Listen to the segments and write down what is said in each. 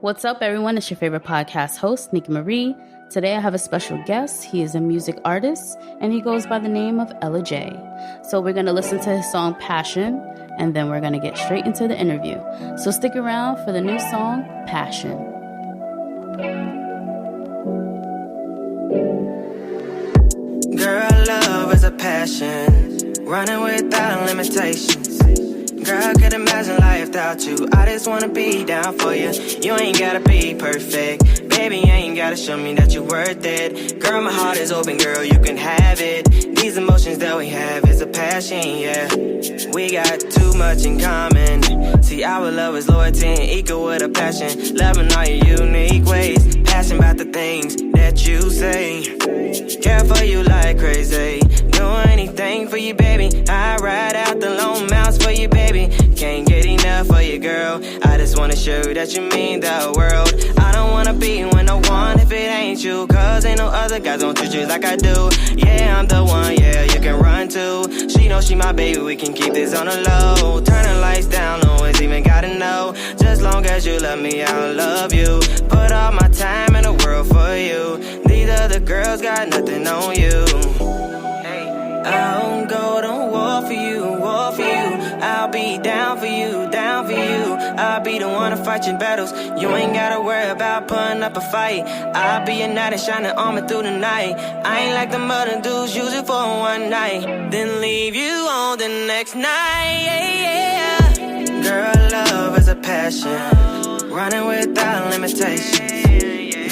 What's up, everyone? It's your favorite podcast host, Nikki Marie. Today I have a special guest. He is a music artist, and he goes by the name of Ellujai. So we're going to listen to his song, Passion, and then we're going to get straight into the interview. So stick around for the new song, Passion. Girl, love is a passion, running without limitations. Girl, I could imagine life without you. I just wanna be down for you. You ain't gotta be perfect, baby, you ain't gotta show me that you're worth it. Girl, my heart is open, girl, you can have it. These emotions that we have is a passion, yeah. We got too much in common. See, our love is loyalty and equal with a passion. Loving all your unique ways, passion about the things that you say. Care for you like crazy, do anything for you, baby. I ride out the long miles for you, baby. Can't get enough for you, girl. I just wanna show you that you mean the world. I don't wanna be with no one if it ain't you, cause ain't no other guys gon' treat you like I do. Yeah, I'm the one, yeah, you can run to. She knows she my baby, we can keep this on the low. Turn the lights down, no one's even gotta know. Just long as you love me, I'll love you. Put all my time in the world for you. These other girls got nothing on you. I'll go to war for you, war for you. I'll be down for you, down for you. I'll be the one to fight your battles. You ain't gotta worry about putting up a fight. I'll be your knight and shining armor through the night. I ain't like the other dudes, use it for one night, then leave you on the next night, yeah, yeah. Girl, love is a passion, running without limitations.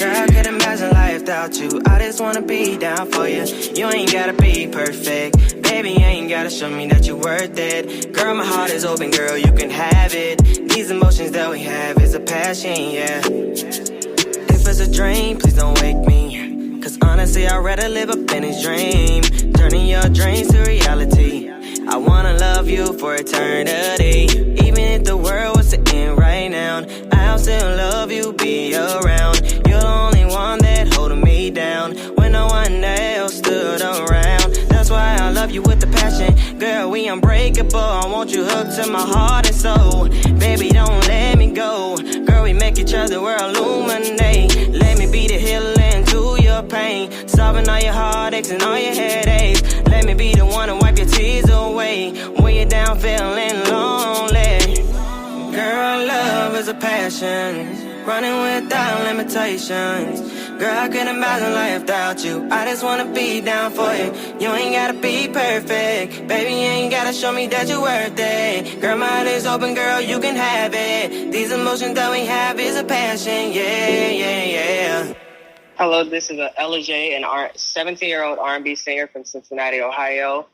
Girl, I could imagine life without you. I just wanna be down for you. You ain't gotta be perfect, baby, you ain't gotta show me that you're worth it. Girl, my heart is open, girl, you can have it. These emotions that we have is a passion, yeah. If it's a dream, please don't wake me, cause honestly, I'd rather live up in this dream. Turning your dreams to reality. I wanna love you for eternity. Even if the world was to end right now, I'll still love you, be around. You're the only one that holding me down when no one else stood around. That's why I love you with the passion. Girl, we unbreakable. I want you hooked to my heart and soul. Baby, don't let me go. Girl, we make each other, we're illuminate. Let me be the healing to your pain, solving all your heartaches and all your headaches. Let me be the one to wipe your tears away when you're down feeling lonely. Girl, love is a passion, running without limitations. Girl, I can't imagine life without you. I just wanna be down for you. You ain't gotta be perfect, baby, you ain't gotta show me that you're worth it. Girl, my heart is open, girl, you can have it. These emotions that we have is a passion, yeah, yeah, yeah. Hello, this is Ellujai, an 17-year-old R&B singer from Cincinnati, Ohio.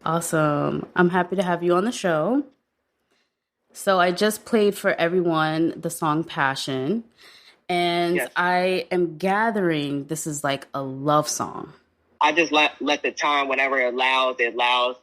Awesome. I'm happy to have you on the show. So I just played for everyone the song Passion, and yes, I am gathering this is like a love song. I just let the time, whenever it allows.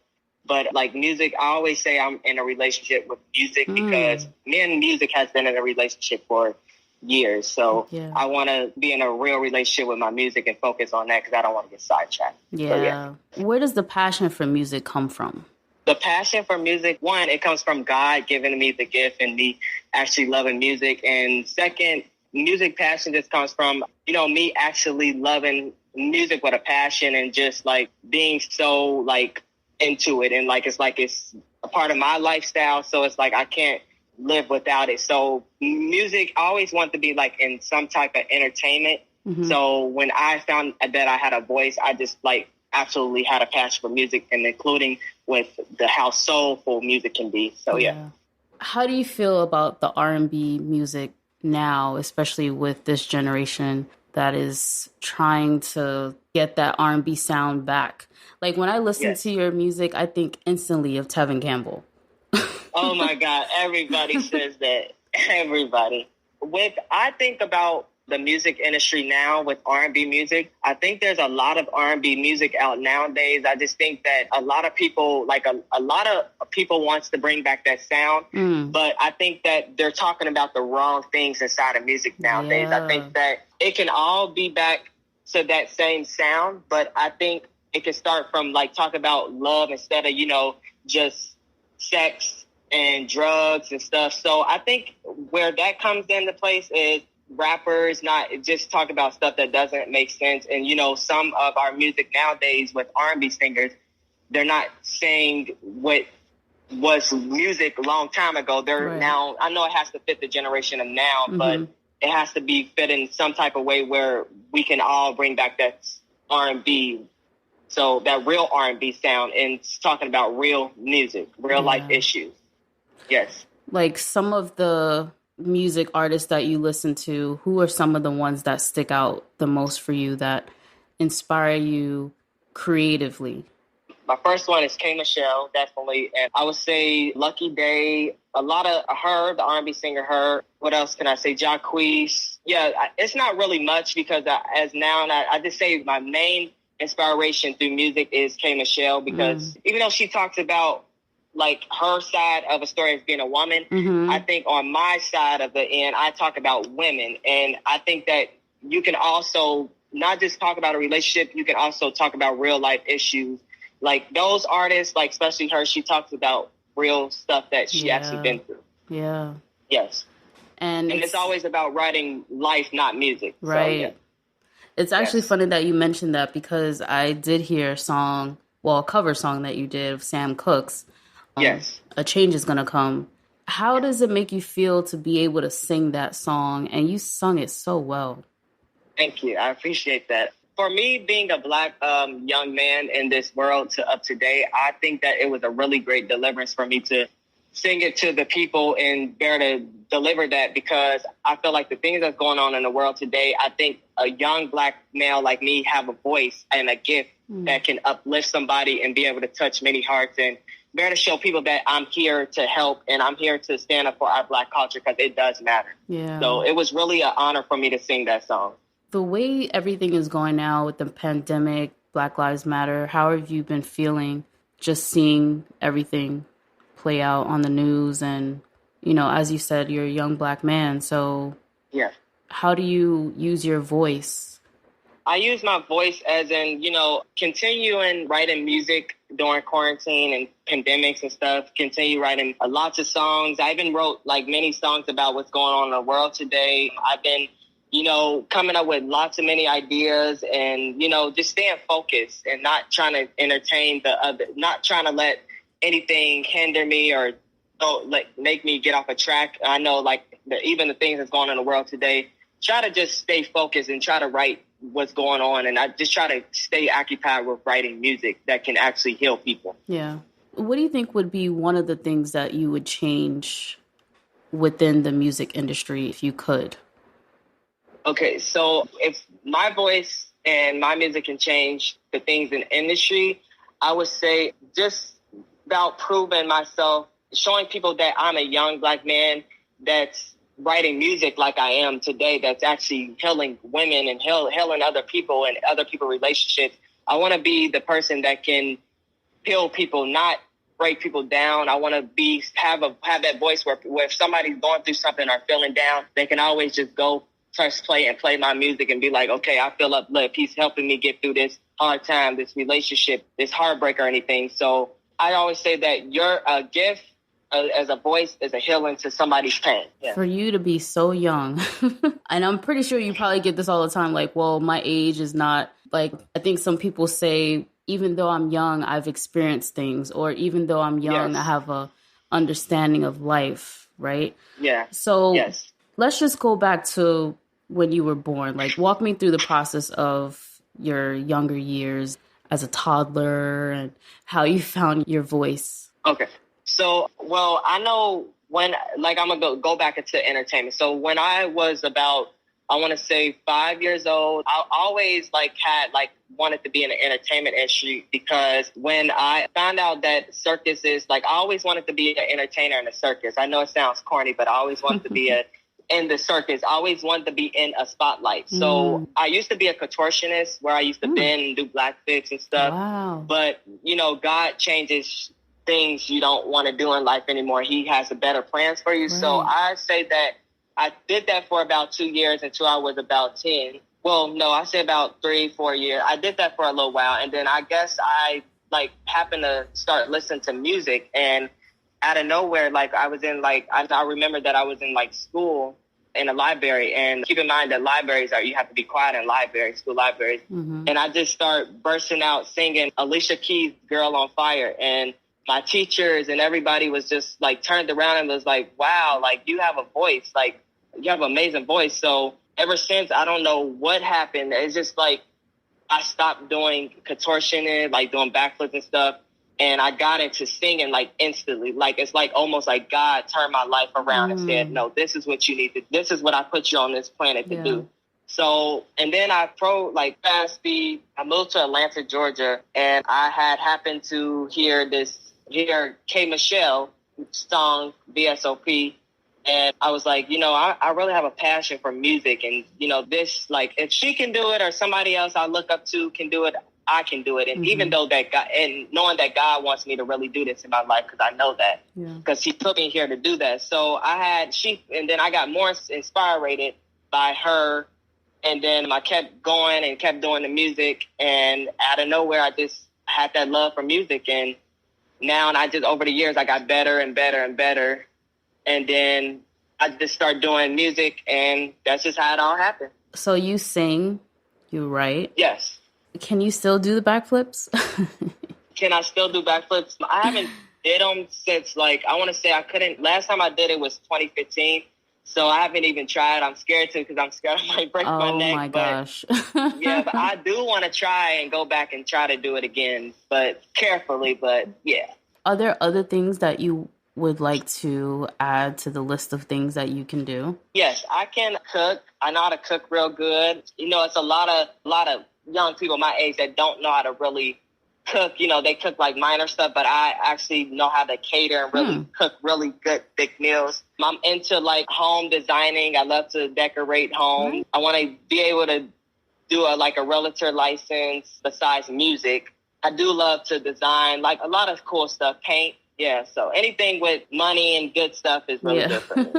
But like music, I always say I'm in a relationship with music because me and music has been in a relationship for years. So yeah, I want to be in a real relationship with my music and focus on that because I don't want to get sidetracked. Yeah. So, yeah. Where does the passion for music come from? The passion for music, one, it comes from God giving me the gift and me actually loving music. And second, music passion just comes from, me actually loving music with a passion and just like being so like into it. And like, it's a part of my lifestyle. So it's like, I can't live without it. So music, I always want to be like in some type of entertainment. Mm-hmm. So when I found that I had a voice, I just like absolutely had a passion for music, and including with how soulful music can be. So yeah. How do you feel about the R&B music now, especially with this generation that is trying to get that R&B sound back? Like when I listen to your music, I think instantly of Tevin Campbell. Oh my God, everybody says that. Everybody. I think about the music industry now with R&B music, I think there's a lot of R&B music out nowadays. I just think that a lot of people, like a lot of people wants to bring back that sound, but I think that they're talking about the wrong things inside of music nowadays. Yeah. I think that it can all be back to that same sound, but I think it can start from like talk about love instead of, just sex and drugs and stuff. So I think where that comes into place is rappers not just talk about stuff that doesn't make sense. And, some of our music nowadays with R&B singers, they're not saying what was music a long time ago. They're now, I know it has to fit the generation of now, but it has to be fit in some type of way where we can all bring back that R&B. So that real R&B sound and talking about real music, real life issues. Yes. Like some of the music artists that you listen to, who are some of the ones that stick out the most for you that inspire you creatively? My first one is K. Michelle, definitely. And I would say Lucky Day, a lot of her, the R&B singer, her. What else can I say? Jacquees. Yeah, it's not really much because I just say my main inspiration through music is K. Michelle because even though she talks about like her side of a story as being a woman, I think on my side of the end, I talk about women. And I think that you can also not just talk about a relationship, you can also talk about real life issues. Like those artists, like especially her, she talks about real stuff that she actually been through. Yeah. Yes. And it's always about writing life, not music. Right. So, It's actually funny that you mentioned that because I did hear a cover song that you did of Sam Cooke's. Yes. A Change Is Gonna Come. How does it make you feel to be able to sing that song? And you sung it so well. Thank you. I appreciate that. For me, being a Black young man in this world up to date, I think that it was a really great deliverance for me to sing it to the people and bear to deliver that because I feel like the things that's going on in the world today, I think a young Black male like me have a voice and a gift that can uplift somebody and be able to touch many hearts and bear to show people that I'm here to help and I'm here to stand up for our Black culture because it does matter. Yeah. So it was really an honor for me to sing that song. The way everything is going now with the pandemic, Black Lives Matter, how have you been feeling just seeing everything play out on the news? And, as you said, you're a young Black man. So how do you use your voice? I use my voice as in, continuing writing music during quarantine and pandemics and stuff, continue writing lots of songs. I even wrote many songs about what's going on in the world today. I've been coming up with lots of many ideas and, just staying focused and not trying to entertain the other, not trying to let anything hinder me or make me get off a track. I know even the things that's going on in the world today, try to just stay focused and try to write what's going on. And I just try to stay occupied with writing music that can actually heal people. Yeah. What do you think would be one of the things that you would change within the music industry if you could? Okay, so if my voice and my music can change the things in the industry, I would say just about proving myself, showing people that I'm a young Black man that's writing music like I am today, that's actually healing women and healing other people and other people's relationships. I want to be the person that can heal people, not break people down. I want to have that voice where if somebody's going through something or feeling down, they can always just go press play and play my music and be like, okay, I feel uplifted. He's helping me get through this hard time, this relationship, this heartbreak or anything. So I always say that your gift as a voice is a healing to somebody's pain. Yeah. For you to be so young, and I'm pretty sure you probably get this all the time, my age is not, I think some people say, even though I'm young, I've experienced things, or even though I'm young, I have a understanding of life, right? Yeah. So let's just go back to when you were born. Walk me through the process of your younger years as a toddler and how you found your voice. Okay. So, I know when, I'm going to go back into entertainment. So when I was about, I want to say 5 years old, I always wanted to be in the entertainment industry because when I found out that circuses, I always wanted to be an entertainer in a circus. I know it sounds corny, but I always wanted to be in the circus. I always wanted to be in a spotlight. So I used to be a contortionist where I used to bend and do blackflips and stuff. Wow. But, God changes things you don't want to do in life anymore. He has better plans for you. Right. So I say that I did that for about 2 years until I was about 10. Well, no, I say about 3-4 years. I did that for a little while. And then I guess I happened to start listening to music, and out of nowhere, I was in I remember that I was in school in a library. And keep in mind that libraries you have to be quiet in libraries, school libraries. Mm-hmm. And I just start bursting out singing Alicia Keys' Girl on Fire. And my teachers and everybody was just like turned around and was like, wow, like you have a voice, like you have an amazing voice. So ever since, I don't know what happened. It's just like I stopped doing contortion, like doing backflips and stuff. And I got into singing like instantly. Like it's like almost like God turned my life around and said, no, this is what you need to, this is what I put you on this planet to do. So, and then I fast speed. I moved to Atlanta, Georgia, and I had happened to hear K. Michelle song, VSOP. And I was like, I really have a passion for music. And, this, like, if she can do it or somebody else I look up to can do it, I can do it. And even though that God, and knowing that God wants me to really do this in my life, because I know that, because he put me here to do that. So and then I got more inspired by her. And then I kept going and kept doing the music. And out of nowhere, I just had that love for music. And now, over the years, I got better and better and better. And then I just started doing music, and that's just how it all happened. So you sing, you write? Yes. Can you still do the backflips? Can I still do backflips? I haven't did them since, I want to say I couldn't. Last time I did it was 2015. So I haven't even tried. I'm scared to because I'm scared I might break my neck. Oh, my gosh. Yeah, but I do want to try and go back and try to do it again, but carefully, but yeah. Are there other things that you would like to add to the list of things that you can do? Yes, I can cook. I know how to cook real good. It's a lot of young people my age that don't know how to really cook. They cook like minor stuff, but I actually know how to cater and really cook really good thick meals. I'm into home designing. I love to decorate homes. I want to be able to do a realtor license besides music. I do love to design a lot of cool stuff, paint. Yeah, so anything with money and good stuff is really good for me.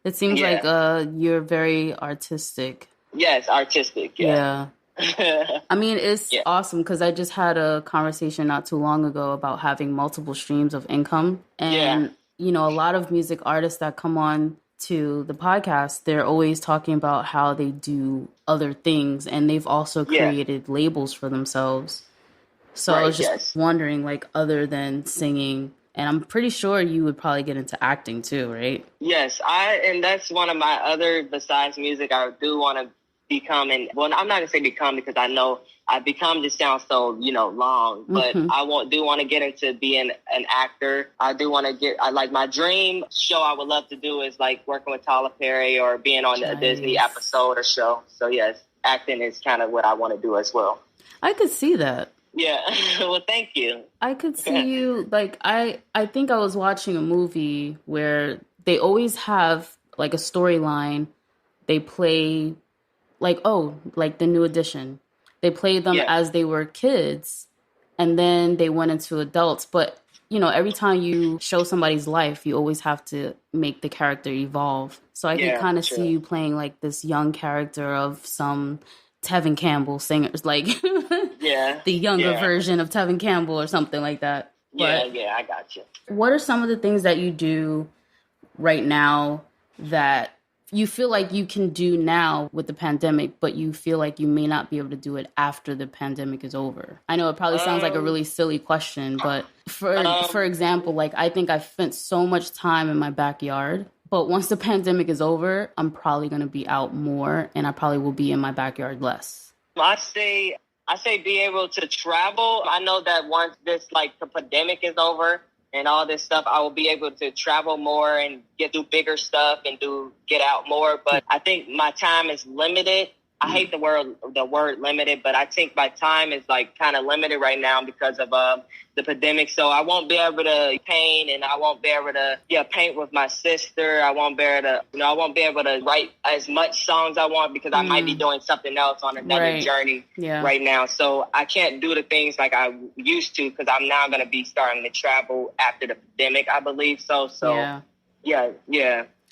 It seems like you're very artistic. Yes, artistic, yeah. I mean, it's awesome because I just had a conversation not too long ago about having multiple streams of income. And, a lot of music artists that come on to the podcast, they're always talking about how they do other things. And they've also created labels for themselves. So I was just wondering, other than singing, and I'm pretty sure you would probably get into acting too, right? Yes, and that's one of my other, besides music, I do want to become, I'm not going to say become because I know become just sounds so, long, but I do want to get into being an actor. I do want to my dream show I would love to do is working with Tyler Perry or being on a Disney episode or show. So yes, acting is kind of what I want to do as well. I could see that. Yeah. Well, thank you. I could see you, I think I was watching a movie where they always have, a storyline. They play, the New Edition. They played them as they were kids, and then they went into adults. But, every time you show somebody's life, you always have to make the character evolve. So I can kind of see you playing, this young character of some Tevin Campbell singers, the younger version of Tevin Campbell or something like that. But I got you. What are some of the things that you do right now that you feel like you can do now with the pandemic, but you feel like you may not be able to do it after the pandemic is over? I know it probably sounds like a really silly question, but for example, I think I've spent so much time in my backyard. But once the pandemic is over, I'm probably going to be out more, and I probably will be in my backyard less. I say be able to travel. I know that once this, the pandemic is over and all this stuff, I will be able to travel more and do bigger stuff and get out more. But I think my time is limited. I hate the word limited, but I think my time is kind of limited right now because of the pandemic. So I won't be able to paint, and I won't be able to paint with my sister. I won't be able to I won't be able to write as much songs I want because I might be doing something else on another journey right now. So I can't do the things like I used to because I'm now going to be starting to travel after the pandemic, I believe. So yeah.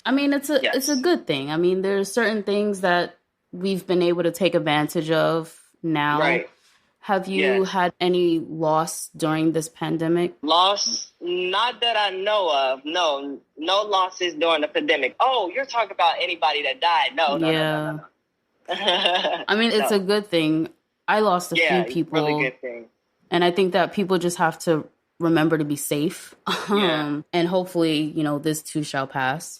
I mean, it's a good thing. I mean, there's certain things that we've been able to take advantage of now. Right. Have you had any loss during this pandemic? Loss? Not that I know of. No losses during the pandemic. Oh, you're talking about anybody that died. No. I mean, it's a good thing. I lost a few people. Really good thing. And I think that people just have to remember to be safe. And hopefully, this too shall pass.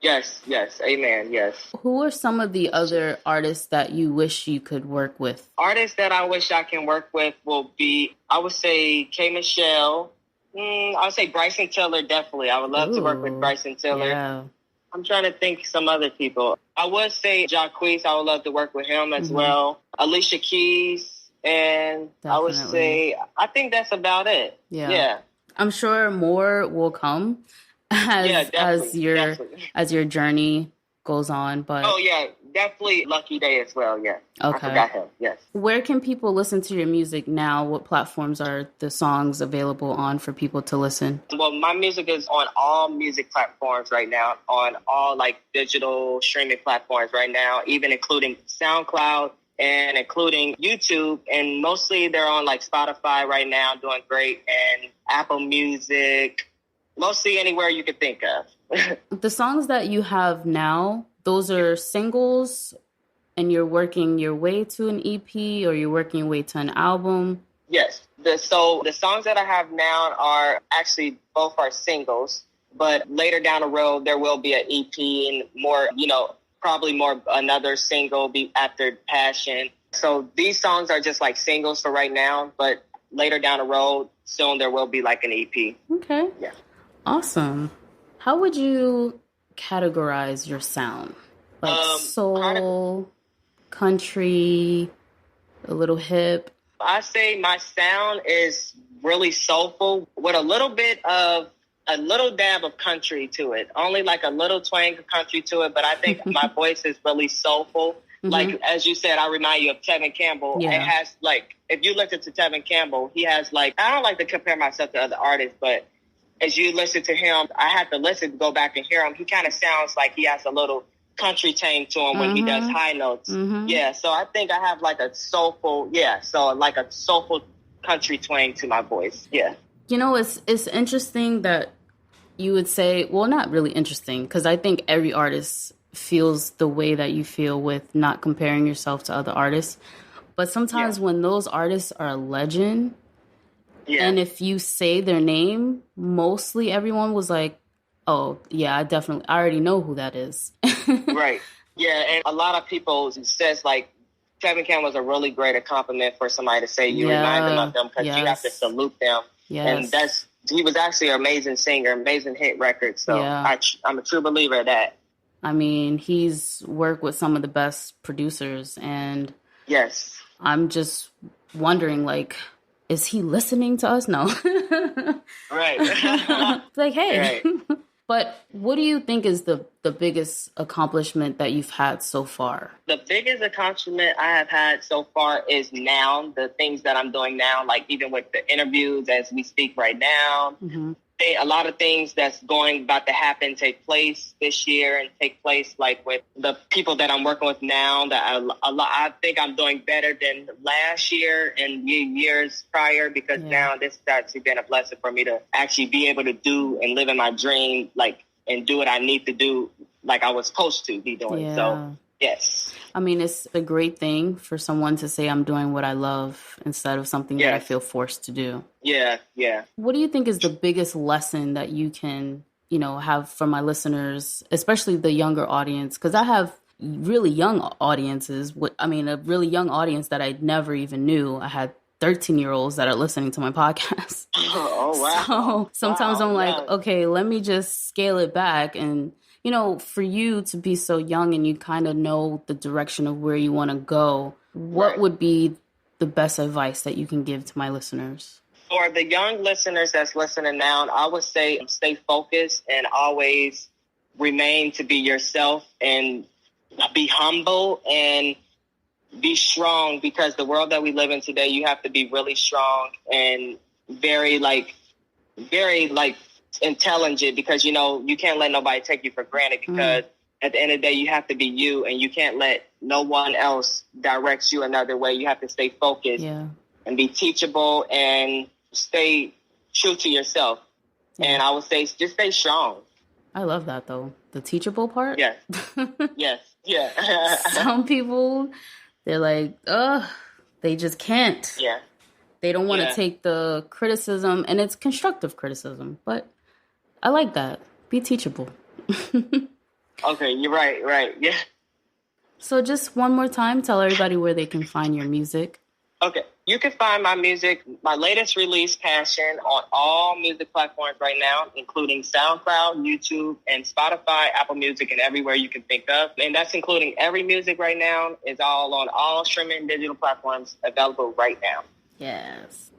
Yes. Amen. Yes. Who are some of the other artists that you wish you could work with? Artists that I wish I can work with will be, I would say, K. Michelle. I would say Bryson Tiller, definitely. I would love to work with Bryson Tiller. Yeah. I'm trying to think some other people. I would say Jacquees. I would love to work with him as well. Alicia Keys. And definitely. I would say, I think that's about it. Yeah. I'm sure more will come as your journey goes on. But definitely Lucky Day as well. Yeah. Okay. I forgot him. Yes. Where can people listen to your music now? What platforms are the songs available on for people to listen? Well, my music is on all music platforms right now, on all like digital streaming platforms right now, even including SoundCloud and including YouTube. And mostly they're on like Spotify right now, doing great, and Apple Music, mostly anywhere you could think of. The songs that you have now, those are singles, and you're working your way to an EP, or you're working your way to an album? Yes. So the songs that I have now are actually both are singles, but later down the road, there will be an EP and more, probably more another single be after Passion. So these songs are just like singles for right now, but later down the road, soon there will be like an EP. Okay. Yeah. Awesome. How would you categorize your sound? Like soul, country, a little hip? I say my sound is really soulful with a little dab of country to it. Only like a little twang of country to it, but I think my voice is really soulful. Mm-hmm. Like, as you said, I remind you of Tevin Campbell. Yeah. It has like, if you listen to Tevin Campbell, he has like, I don't like to compare myself to other artists, but as you listen to him, I had to listen to go back and hear him. He kind of sounds like he has a little country tang to him when he does high notes. Mm-hmm. Yeah, so I think I have like a soulful country twang to my voice. Yeah. It's interesting that you would say, well, not really interesting, because I think every artist feels the way that you feel with not comparing yourself to other artists. But sometimes when those artists are a legend, and if you say their name, mostly everyone was like, oh, yeah, I already know who that is. Right. Yeah, and a lot of people says, like, Tevin Campbell was a really great compliment for somebody to say you remind them of them, because you have to salute them. Yes. And he was actually an amazing singer, amazing hit record. So I'm a true believer of that. I mean, he's worked with some of the best producers, and yes, I'm just wondering, like, is he listening to us? No. Right. Like, hey. Right. But what do you think is the biggest accomplishment that you've had so far? The biggest accomplishment I have had so far is now, the things that I'm doing now, like even with the interviews as we speak right now. Mm-hmm. A lot of things that's about to happen take place this year, and take place like with the people that I'm working with now. That I think I'm doing better than last year and years prior, because now this has actually been a blessing for me to actually be able to do and live in my dream, like, and do what I need to do, like I was supposed to be doing. Yeah. So, yes. I mean, it's a great thing for someone to say, I'm doing what I love, instead of something that I feel forced to do. Yeah, yeah. What do you think is the biggest lesson that you can, have for my listeners, especially the younger audience? Because I have really young audiences. A really young audience that I never even knew. I had 13-year-olds that are listening to my podcast. Oh, wow. So sometimes I'm like, okay, let me just scale it back. And, for you to be so young and you kind of know the direction of where you want to go, what would be the best advice that you can give to my listeners? For the young listeners that's listening now, I would say stay focused and always remain to be yourself, and be humble and be strong, because the world that we live in today, you have to be really strong and very intelligent, because, you can't let nobody take you for granted, because at the end of the day, you have to be you, and you can't let no one else direct you another way. You have to stay focused and be teachable and stay true to yourself. Yeah. And I would say just stay strong. I love that, though. The teachable part? Yes. Yes. Yeah. Some people, they're like, ugh, they just can't. Yeah. They don't want to take the criticism, and it's constructive criticism. But I like that. Be teachable. Okay, you're right. Yeah. So just one more time, tell everybody where they can find your music. Okay. You can find my music, my latest release, Passion, on all music platforms right now, including SoundCloud, YouTube, and Spotify, Apple Music, and everywhere you can think of. And that's including every music right now. It's all on all streaming digital platforms available right now. Yes.